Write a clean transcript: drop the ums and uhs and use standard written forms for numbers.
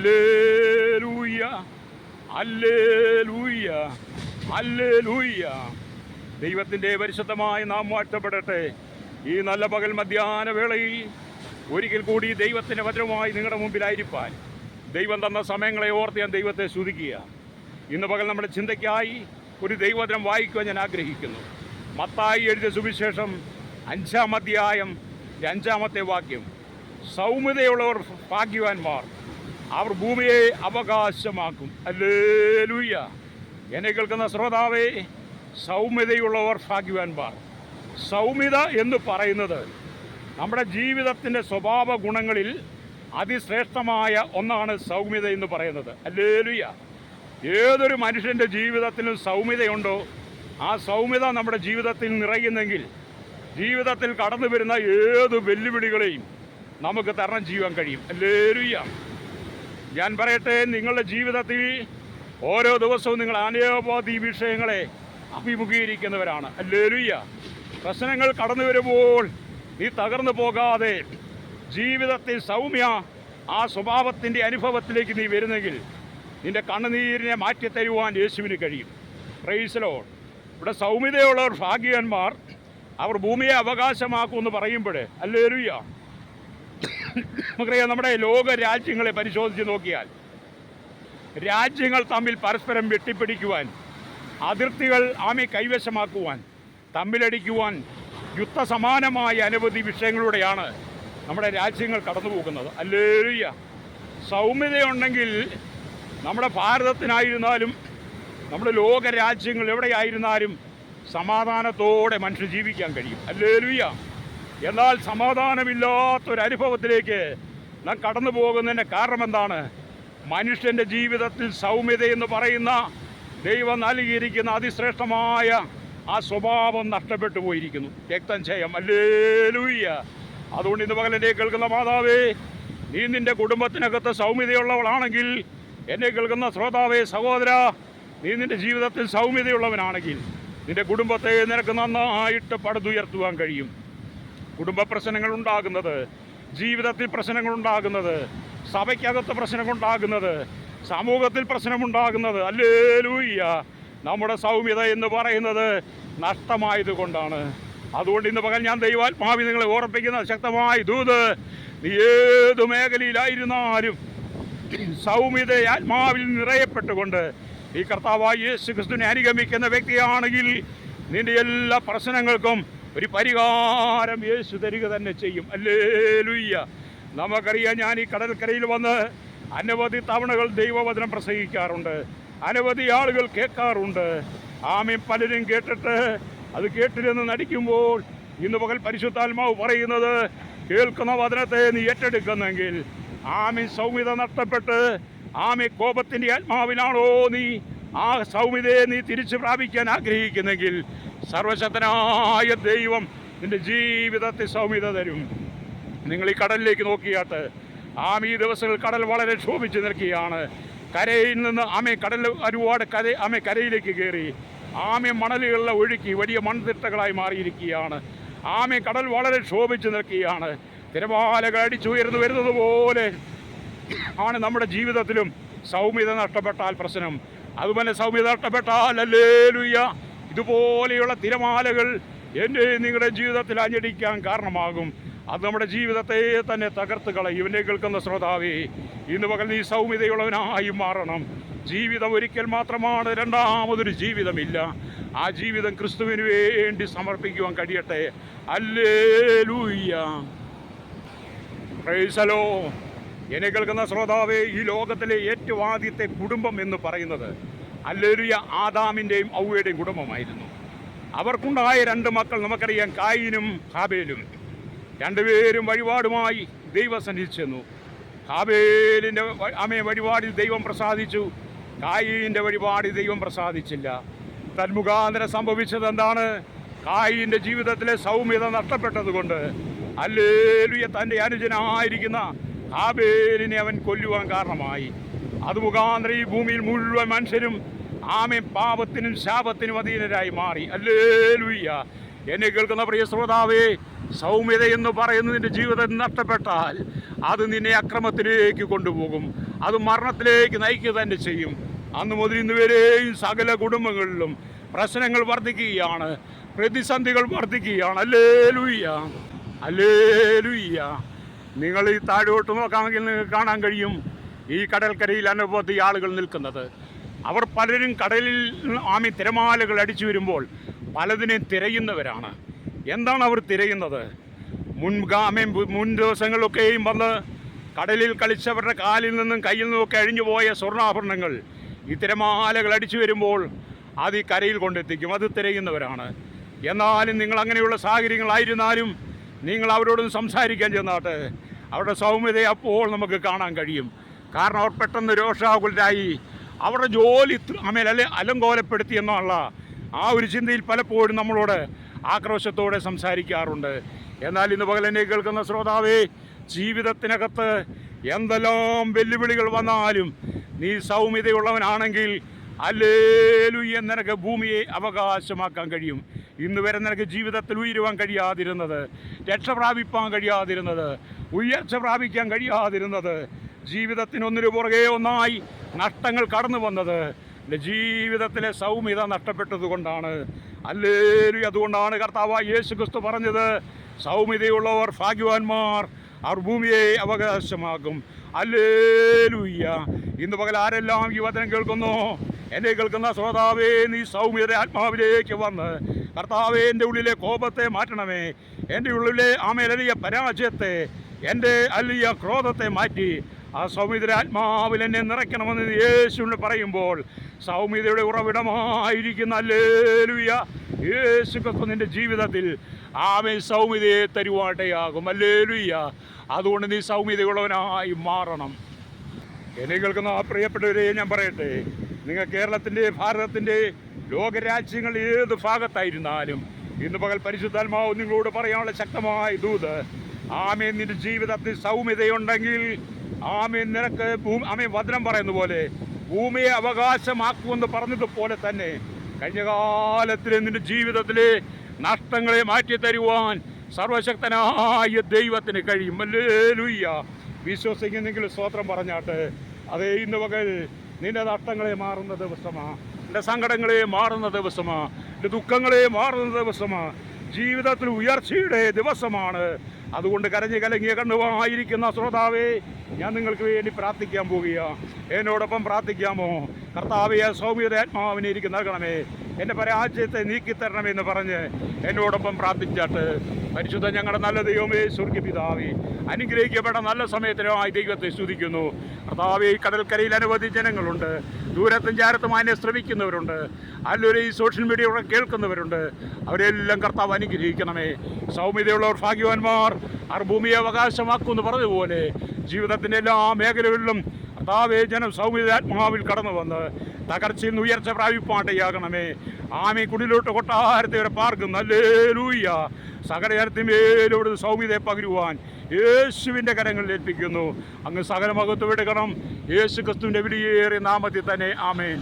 Hallelujah, hallelujah, hallelujah. ദൈവത്തിൻ്റെ പരിശുദ്ധമായ നാമം വാഴ്ത്തപ്പെടട്ടെ. ഈ നല്ല പകൽ മധ്യാഹ്ന വേളയിൽ ഒരിക്കൽ കൂടി ദൈവത്തിൻ്റെ വചനവുമായി നിങ്ങളുടെ മുമ്പിലായിരിക്കാൻ ദൈവം തന്ന സമയങ്ങളെ ഓർത്ത് ഞാൻ ദൈവത്തെ സ്തുതിക്കുക. ഇന്ന് പകൽ നമ്മുടെ ചിന്തയ്ക്കായി ഒരു ദൈവവചനം വായിക്കുവാൻ ഞാൻ ആഗ്രഹിക്കുന്നു. മത്തായി എഴുതിയ സുവിശേഷം 5-ാം അധ്യായം 5-ാമത്തെ വാക്യം. സൗമ്യതയുള്ളവർ ഭാഗ്യവാന്മാർ, അവർ ഭൂമിയെ അവകാശമാക്കും. ഹല്ലേലൂയ. എന്നെ കേൾക്കുന്ന ശ്രോതാവേ, സൗമ്യതയുള്ളവർ ഭാഗ്യവാന്മാർ. സൗമ്യത എന്ന് പറയുന്നത് നമ്മുടെ ജീവിതത്തിൻ്റെ സ്വഭാവ ഗുണങ്ങളിൽ അതിശ്രേഷ്ഠമായ ഒന്നാണ് സൗമ്യത എന്ന് പറയുന്നത്. ഹല്ലേലൂയ. ഏതൊരു മനുഷ്യൻ്റെ ജീവിതത്തിലും സൗമ്യതയുണ്ടോ, ആ സൗമ്യത നമ്മുടെ ജീവിതത്തിൽ നിറയുന്നെങ്കിൽ ജീവിതത്തിൽ കടന്നു വരുന്ന ഏത് വെല്ലുവിളികളെയും നമുക്ക് തരണം ചെയ്യാൻ കഴിയും. ഹല്ലേലൂയ. ഞാൻ പറയട്ടെ, നിങ്ങളുടെ ജീവിതത്തിൽ ഓരോ ദിവസവും നിങ്ങൾ അനവധി വിഷയങ്ങളെ അഭിമുഖീകരിക്കുന്നവരാണ്. ഹല്ലേലൂയ. പ്രശ്നങ്ങൾ കടന്നു വരുമ്പോൾ നീ തകർന്നു പോകാതെ ജീവിതത്തിൽ സൗമ്യ ആ സ്വഭാവത്തിൻ്റെ അനുഭവത്തിലേക്ക് നീ വരുന്നെങ്കിൽ നിന്റെ കണ്ണുനീരിനെ മാറ്റിത്തരുവാൻ യേശുവിന് കഴിയും. Praise the Lord. ഇവിടെ സൗമ്യതയുള്ളവർ ഭാഗ്യവാന്മാർ, അവർ ഭൂമിയെ അവകാശമാക്കുമെന്ന് പറയുമ്പോൾ ഹല്ലേലൂയ. നമുക്കറിയാം, നമ്മുടെ ലോക രാജ്യങ്ങളെ പരിശോധിച്ച് നോക്കിയാൽ രാജ്യങ്ങൾ തമ്മിൽ പരസ്പരം വെട്ടിപ്പിടിക്കുവാൻ, അതിർത്തികൾ കൈവശമാക്കുവാൻ, തമ്മിലടിക്കുവാൻ യുദ്ധസമാനമായ അനവധി വിഷയങ്ങളിലൂടെയാണ് നമ്മുടെ രാജ്യങ്ങൾ കടന്നു പോകുന്നത്. ഹല്ലേലൂയ. സൗമ്യതയുണ്ടെങ്കിൽ നമ്മുടെ ഭാരതത്തിനായിരുന്നാലും നമ്മുടെ ലോക രാജ്യങ്ങൾ എവിടെയായിരുന്നാലും സമാധാനത്തോടെ മനുഷ്യൻ ജീവിക്കാൻ കഴിയും. ഹല്ലേലൂയ. എന്നാൽ സമാധാനമില്ലാത്തൊരനുഭവത്തിലേക്ക് നാം കടന്നു പോകുന്നതിൻ്റെ കാരണം എന്താണ്? മനുഷ്യൻ്റെ ജീവിതത്തിൽ സൗമ്യത എന്ന് പറയുന്ന ദൈവം നൽകിയിരിക്കുന്ന അതിശ്രേഷ്ഠമായ ആ സ്വഭാവം നഷ്ടപ്പെട്ടു പോയിരിക്കുന്നു. രക്തം ചെയ്യാം. ഹല്ലേലൂയ. അതുകൊണ്ട് ഇന്ന് പകലെന്നെ കേൾക്കുന്ന മാതാവേ, നീ നിൻ്റെ കുടുംബത്തിനകത്ത് സൗമ്യതയുള്ളവളാണെങ്കിൽ, എന്നെ കേൾക്കുന്ന ശ്രോതാവേ, സഹോദര, നീ നിൻ്റെ ജീവിതത്തിൽ സൗമ്യതയുള്ളവനാണെങ്കിൽ നിൻ്റെ കുടുംബത്തെ നിനക്ക് നന്നായിട്ട് പടുതുയർത്തുവാൻ കഴിയും. കുടുംബ പ്രശ്നങ്ങൾ ഉണ്ടാകുന്നത്, ജീവിതത്തിൽ പ്രശ്നങ്ങൾ ഉണ്ടാകുന്നത്, സഭയ്ക്കകത്ത് പ്രശ്നമുണ്ടാകുന്നത്, സമൂഹത്തിൽ പ്രശ്നമുണ്ടാകുന്നത് ഹല്ലേലൂയ നമ്മുടെ സൗമ്യത എന്ന് പറയുന്നത് നഷ്ടമായതുകൊണ്ടാണ്. അതുകൊണ്ട് ഇന്ന് പകൽ ഞാൻ ദൈവാത്മാവിൽ നിങ്ങളെ ഓർപ്പിക്കുന്ന ശക്തമായ ദൂത്, നീ ഏത് മേഖലയിലായിരുന്നാലും സൗമ്യത ആത്മാവിൽ നിറയപ്പെട്ടുകൊണ്ട് ഈ കർത്താവായ യേശു ക്രിസ്തുവിനെ അനുഗമിക്കുന്ന വ്യക്തിയാണെങ്കിൽ നിന്റെ എല്ലാ പ്രശ്നങ്ങൾക്കും ഒരു പരിഹാരം യേശു തരിക തന്നെ ചെയ്യും. ഹല്ലേലൂയ. നമുക്കറിയാം, ഞാൻ ഈ കടൽക്കരയിൽ വന്ന് അനവധി തവണകൾ ദൈവവചനം പ്രസംഗിക്കാറുണ്ട്, അനവധി ആളുകൾ കേൾക്കാറുണ്ട്. പലരും കേട്ടിട്ട് അത് കേട്ടില്ലെന്ന് നടിക്കുമ്പോൾ ഇന്ന് പകൽ പരിശുദ്ധാത്മാവ് പറയുന്നത്, കേൾക്കുന്ന വചനത്തെ നീ ഏറ്റെടുക്കുന്നെങ്കിൽ സൗമ്യത നഷ്ടപ്പെട്ട് കോപത്തിൻ്റെ ആത്മാവിലാണോ നീ ആ സൗമ്യതയെ നീ തിരിച്ചു പ്രാപിക്കാൻ ആഗ്രഹിക്കുന്നെങ്കിൽ സർവശക്തനായ ദൈവം നിന്റെ ജീവിതത്തിൽ സൗമ്യത തരും. നിങ്ങൾ ഈ കടലിലേക്ക് നോക്കിയാട്ട് ഈ ദിവസങ്ങൾ കടൽ വളരെ ക്ഷോഭിച്ച് നിൽക്കുകയാണ്. കരയിൽ നിന്ന് കടൽ ഒരുപാട് കരയിലേക്ക് കയറി മണലുകളിലെ ഒഴുക്കി വലിയ മൺതിട്ടകളായി മാറിയിരിക്കുകയാണ്. കടൽ വളരെ ക്ഷോഭിച്ച് നിൽക്കുകയാണ്. തിരമാലകൾ അടിച്ചുയർന്നു വരുന്നത് പോലെ ആണ് നമ്മുടെ ജീവിതത്തിലും സൗമ്യത നഷ്ടപ്പെട്ടാൽ പ്രശ്നം. അതുപോലെ സൗമ്യത നഷ്ടപ്പെട്ടാൽ ഹല്ലേലൂയ ഇതുപോലെയുള്ള തിരമാലകൾ എൻ്റെ നിങ്ങളുടെ ജീവിതത്തിൽ അഞ്ഞടിക്കാൻ കാരണമാകും. അത് നമ്മുടെ ജീവിതത്തെ തന്നെ തകർത്ത് കളയും. എന്നെ കേൾക്കുന്ന ശ്രോതാവേ, ഇന്ന് പകൽ നീ സൗമ്യതയുള്ളവനായി മാറണം. ജീവിതം ഒരിക്കൽ മാത്രമാണ്, രണ്ടാമതൊരു ജീവിതമില്ല. ആ ജീവിതം ക്രിസ്തുവിന് വേണ്ടി സമർപ്പിക്കുവാൻ കഴിയട്ടെ. ഹല്ലേലൂയ. Praise the Lord. എന്നെ കേൾക്കുന്ന ശ്രോതാവേ, ഈ ലോകത്തിലെ ഏറ്റവും ആദ്യത്തെ കുടുംബം എന്ന് പറയുന്നത് ഹല്ലേലൂയ ആദാമിൻ്റെയും ഔവയുടെയും കുടുംബമായിരുന്നു. അവർക്കുണ്ടായ 2 മക്കൾ നമുക്കറിയാം, കായീനും ഹാബേലും. രണ്ടുപേരും വഴിപാടുമായി ദൈവസന്നിധി ചെന്നു. ഹാബേലിൻ്റെ വഴിപാടിൽ ദൈവം പ്രസാദിച്ചു, കായീൻ്റെ വഴിപാടിൽ ദൈവം പ്രസാദിച്ചില്ല. തന്മുഖാന്തരം സംഭവിച്ചത് എന്താണ്? കായീൻ്റെ ജീവിതത്തിലെ സൗമ്യത നഷ്ടപ്പെട്ടതുകൊണ്ട് ഹല്ലേലൂയ തൻ്റെ അനുജനായിരിക്കുന്ന ഹാബേലിനെ അവൻ കൊല്ലുവാൻ കാരണമായി. അത് മുഖാന്തരം ഈ ഭൂമിയിൽ മുഴുവൻ മനുഷ്യരും പാപത്തിനും ശാപത്തിനും അധീനരായി മാറി. ഹല്ലേലൂയ. എന്നെ കേൾക്കുന്ന പ്രിയ ശ്രോതാവേ, സൗമ്യത എന്ന് പറയുന്നതിൻ്റെ ജീവിതം നഷ്ടപ്പെട്ടാൽ അത് നിന്നെ അക്രമത്തിലേക്ക് കൊണ്ടുപോകും, അത് മരണത്തിലേക്ക് നയിക്കുക തന്നെ ചെയ്യും. അന്ന് മുതൽ ഇന്ന് വരെയും സകല കുടുംബങ്ങളിലും പ്രശ്നങ്ങൾ വർദ്ധിക്കുകയാണ്, പ്രതിസന്ധികൾ വർദ്ധിക്കുകയാണ്. Hallelujah, hallelujah. നിങ്ങൾ ഈ താഴോട്ട് നോക്കാമെങ്കിൽ നിങ്ങൾക്ക് കാണാൻ കഴിയും ഈ കടൽക്കരയിൽ അനവധി ആളുകൾ നിൽക്കുന്നത്. അവർ പലരും കടലിൽ തിരമാലകൾ അടിച്ചു വരുമ്പോൾ പലതിനെയും തിരയുന്നവരാണ്. എന്താണ് അവർ തിരയുന്നത്? മുൻ ദിവസങ്ങളിലൊക്കെയും വന്ന് കടലിൽ കളിച്ചവരുടെ കാലിൽ നിന്നും കയ്യിൽ നിന്നുമൊക്കെ അഴിഞ്ഞു പോയ സ്വർണ്ണാഭരണങ്ങൾ ഈ തിരമാലകൾ അടിച്ചു വരുമ്പോൾ അത് ഈ കരയിൽ കൊണ്ടെത്തിക്കും. അത് തിരയുന്നവരാണ്. എന്നാലും നിങ്ങൾ അങ്ങനെയുള്ള സാഹചര്യങ്ങളായിരുന്നാലും നിങ്ങൾ അവരോടൊന്ന് സംസാരിക്കാൻ ചെന്നാട്ട് അവരുടെ സൗമ്യതയെ അപ്പോൾ നമുക്ക് കാണാൻ കഴിയും. കാരണം അവർ പെട്ടെന്ന് രോഷാകുലരായി അവരുടെ ജോലി അലങ്കോലപ്പെടുത്തി എന്നുള്ള ആ ഒരു ചിന്തയിൽ പലപ്പോഴും നമ്മളോട് ആക്രോശത്തോടെ സംസാരിക്കാറുണ്ട്. എന്നാൽ ഇന്ന് പകൽ എന്നെ കേൾക്കുന്ന ശ്രോതാവേ, ജീവിതത്തിനകത്ത് എന്തെല്ലാം വെല്ലുവിളികൾ വന്നാലും നീ സൗമ്യതയുള്ളവനാണെങ്കിൽ ഹല്ലേലൂയ, നിനക്ക് ഭൂമിയെ അവകാശമാക്കാൻ കഴിയും. ഇന്ന് വരെ നിനക്ക് ജീവിതത്തിൽ ഉയരുവാൻ കഴിയാതിരുന്നത്, രക്ഷ പ്രാപിപ്പാൻ കഴിയാതിരുന്നത്, ഉയർച്ച പ്രാപിക്കാൻ കഴിയാതിരുന്നത്, ജീവിതത്തിന് ഒന്നിനു പുറകെ ഒന്നായി നഷ്ടങ്ങൾ കടന്നു വന്നത് എൻ്റെ ജീവിതത്തിലെ സൗമ്യത നഷ്ടപ്പെട്ടത് കൊണ്ടാണ്. ഹല്ലേലൂയ. അതുകൊണ്ടാണ് കർത്താവായ യേശു ക്രിസ്തു പറഞ്ഞത്, സൗമ്യതയുള്ളവർ ഭാഗ്യവാന്മാർ, അവർ ഭൂമിയെ അവകാശമാക്കും. ഹല്ലേലൂയ. ഇന്ന് പകൽ ആരെല്ലാം ഈ വചനം കേൾക്കുന്നു, എന്നെ കേൾക്കുന്ന ശ്രോതാവേ, നീ സൗമ്യത ആത്മാവിലേക്ക് വന്ന് കർത്താവേ, എൻ്റെ ഉള്ളിലെ കോപത്തെ മാറ്റണമേ, എൻ്റെ ഉള്ളിലെ ആമേലിയ പരാജയത്തെ, എൻ്റെ അല്ലിയ ക്രോധത്തെ മാറ്റി ആ സൗമ്യതയുടെ ആത്മാവിൽ എന്നെ നിറയ്ക്കണമെന്ന് യേശുവിന് പറയുമ്പോൾ സൗമ്യതയുടെ ഉറവിടമായിരിക്കുന്ന ഹല്ലേലൂയ യേശു ക്രിസ്തു നിൻ്റെ ജീവിതത്തിൽ ആമേ സൗമ്യതയെ തരുവാട്ടയാകും. ഹല്ലേലൂയ. അതുകൊണ്ട് നീ സൗമ്യതയുള്ളവനായി മാറണം. എന്നെ കേൾക്കുന്ന ആ പ്രിയപ്പെട്ടവരെ ഞാൻ പറയട്ടെ, നിങ്ങൾ കേരളത്തിൻ്റെ, ഭാരതത്തിൻ്റെ, ലോകരാജ്യങ്ങൾ ഏത് ഭാഗത്തായിരുന്നാലും ഇന്ന് പകൽ പരിശുദ്ധാത്മാവ് നിങ്ങളോട് പറയാനുള്ള ശക്തമായ ദൂത്, ആമേ നിന്റെ ജീവിതത്തിൽ സൗമ്യതയുണ്ടെങ്കിൽ ആമേ നിനക്ക് വചനം പറയുന്ന പോലെ ഭൂമിയെ അവകാശമാക്കുമെന്ന് പറഞ്ഞതുപോലെ തന്നെ കഴിഞ്ഞ കാലത്തിലെ നിന്റെ ജീവിതത്തിലെ നഷ്ടങ്ങളെ മാറ്റി തരുവാൻ സർവശക്തനായ ദൈവത്തിന് കഴിയും. ഹല്ലേലൂയ. വിശ്വസിക്കുന്നെങ്കിൽ സ്തോത്രം പറഞ്ഞാട്ട്. അതേ, ഇന്ന് പകൽ നിന്റെ നഷ്ടങ്ങളെ മാറുന്ന ദിവസമാണ്, നിന്റെ സങ്കടങ്ങളെ മാറുന്ന ദിവസമാണ്, നിന്റെ ദുഃഖങ്ങളെ മാറുന്ന ദിവസമാണ്, ജീവിതത്തിൽ ഉയർച്ചയുടെ ദിവസമാണ്. അതുകൊണ്ട് കരഞ്ഞ് കലങ്ങിയ കണ്ണുമായിരിക്കുന്ന ശ്രോതാവേ, ഞാൻ നിങ്ങൾക്ക് വേണ്ടി പ്രാർത്ഥിക്കാൻ പോവുകയാണ്. എന്നോടൊപ്പം പ്രാർത്ഥിക്കാമോ? കർത്താവേ, സൗമ്യത ആത്മാവിനെ എനിക്ക് നൽകണമേ, എൻ്റെ പരാജയത്തെ നീക്കിത്തരണമേ എന്ന് പറഞ്ഞ് എന്നോടൊപ്പം പ്രാർത്ഥിച്ചാട്ട്. പരിശുദ്ധ ഞങ്ങളുടെ നല്ല ദൈവമേ, സ്വർഗ്ഗ പിതാവേ, അനുഗ്രഹിക്കപ്പെട്ട നല്ല സമയത്തിനായി ദൈവത്തെ സ്തുതിക്കുന്നു. കർത്താവേ, ഈ കടൽക്കരയിൽ അനവധി ജനങ്ങളുണ്ട്, ദൂരത്തും ചാരത്തും അതിനെ ശ്രമിക്കുന്നവരുണ്ട്, അല്ലൊരു ഈ സോഷ്യൽ മീഡിയയോടെ കേൾക്കുന്നവരുണ്ട്. അവരെല്ലാം കർത്താവ് അനുഗ്രഹിക്കണമേ. സൗമ്യതയുള്ളവർ ഭാഗ്യവാന്മാർ, അവർ ഭൂമിയെ അവകാശമാക്കുമെന്ന് പറഞ്ഞതുപോലെ ജീവിതത്തിൻ്റെ എല്ലാ മേഖലകളിലും കർത്താവേ, ജനം സൗമ്യത ആത്മാവിൽ കടന്നു വന്ന് തകർച്ചയിൽ നിന്ന് ഉയർച്ച പ്രാപിപ്പാട്ടയാകണമേ. ആമേ കുടിലോട്ട് കൊട്ടാരത്തെ വരെ പാർക്കും. ഹല്ലേലൂയ. സകല ജനത്തിന്മേലോട് സൗമ്യതയെ പകരുവാൻ യേശുവിൻ്റെ കരങ്ങളിൽ ഏൽപ്പിക്കുന്നു. അങ്ങ് സകല മഹത്വം എടുക്കണം. യേശു ക്രിസ്തുവിൻ്റെ വിലയേറിയ നാമത്തിൽ തന്നെ. ആമേൻ.